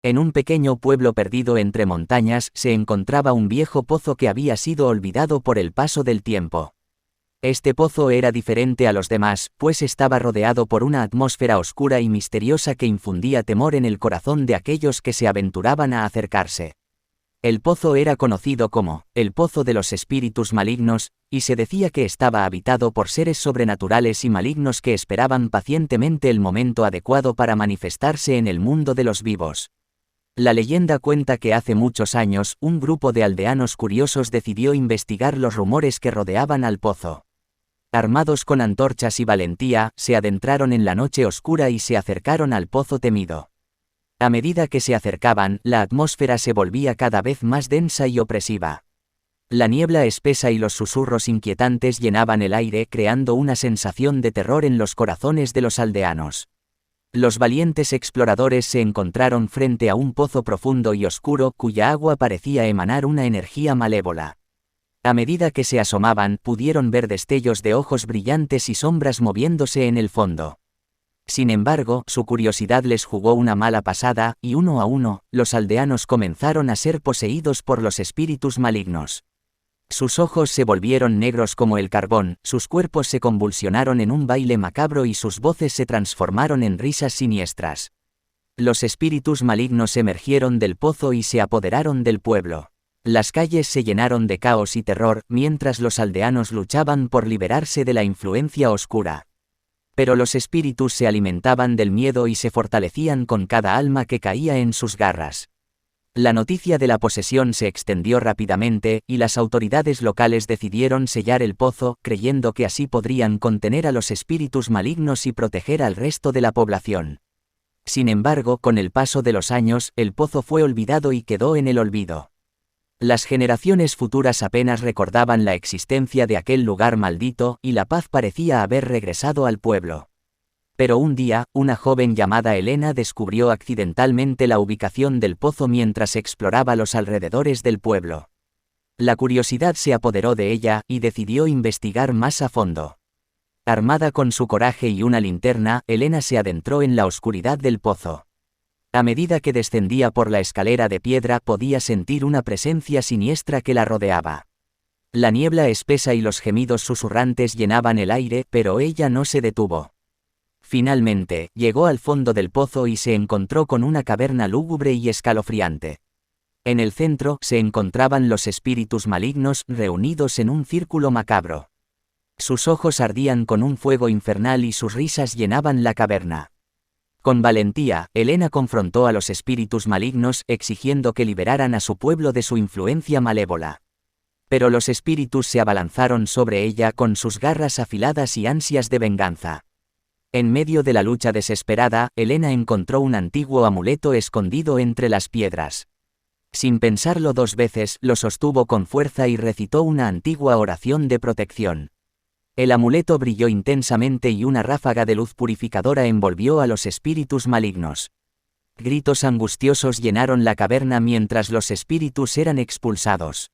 En un pequeño pueblo perdido entre montañas se encontraba un viejo pozo que había sido olvidado por el paso del tiempo. Este pozo era diferente a los demás, pues estaba rodeado por una atmósfera oscura y misteriosa que infundía temor en el corazón de aquellos que se aventuraban a acercarse. El pozo era conocido como el Pozo de los Espíritus Malignos, y se decía que estaba habitado por seres sobrenaturales y malignos que esperaban pacientemente el momento adecuado para manifestarse en el mundo de los vivos. La leyenda cuenta que hace muchos años, un grupo de aldeanos curiosos decidió investigar los rumores que rodeaban al pozo. Armados con antorchas y valentía, se adentraron en la noche oscura y se acercaron al pozo temido. A medida que se acercaban, la atmósfera se volvía cada vez más densa y opresiva. La niebla espesa y los susurros inquietantes llenaban el aire, creando una sensación de terror en los corazones de los aldeanos. Los valientes exploradores se encontraron frente a un pozo profundo y oscuro cuya agua parecía emanar una energía malévola. A medida que se asomaban, pudieron ver destellos de ojos brillantes y sombras moviéndose en el fondo. Sin embargo, su curiosidad les jugó una mala pasada, y uno a uno, los aldeanos comenzaron a ser poseídos por los espíritus malignos. Sus ojos se volvieron negros como el carbón, sus cuerpos se convulsionaron en un baile macabro y sus voces se transformaron en risas siniestras. Los espíritus malignos emergieron del pozo y se apoderaron del pueblo. Las calles se llenaron de caos y terror, mientras los aldeanos luchaban por liberarse de la influencia oscura. Pero los espíritus se alimentaban del miedo y se fortalecían con cada alma que caía en sus garras. La noticia de la posesión se extendió rápidamente, y las autoridades locales decidieron sellar el pozo, creyendo que así podrían contener a los espíritus malignos y proteger al resto de la población. Sin embargo, con el paso de los años, el pozo fue olvidado y quedó en el olvido. Las generaciones futuras apenas recordaban la existencia de aquel lugar maldito, y la paz parecía haber regresado al pueblo. Pero un día, una joven llamada Elena descubrió accidentalmente la ubicación del pozo mientras exploraba los alrededores del pueblo. La curiosidad se apoderó de ella, y decidió investigar más a fondo. Armada con su coraje y una linterna, Elena se adentró en la oscuridad del pozo. A medida que descendía por la escalera de piedra podía sentir una presencia siniestra que la rodeaba. La niebla espesa y los gemidos susurrantes llenaban el aire, pero ella no se detuvo. Finalmente, llegó al fondo del pozo y se encontró con una caverna lúgubre y escalofriante. En el centro se encontraban los espíritus malignos reunidos en un círculo macabro. Sus ojos ardían con un fuego infernal y sus risas llenaban la caverna. Con valentía, Elena confrontó a los espíritus malignos, exigiendo que liberaran a su pueblo de su influencia malévola. Pero los espíritus se abalanzaron sobre ella con sus garras afiladas y ansias de venganza. En medio de la lucha desesperada, Elena encontró un antiguo amuleto escondido entre las piedras. Sin pensarlo dos veces, lo sostuvo con fuerza y recitó una antigua oración de protección. El amuleto brilló intensamente y una ráfaga de luz purificadora envolvió a los espíritus malignos. Gritos angustiosos llenaron la caverna mientras los espíritus eran expulsados.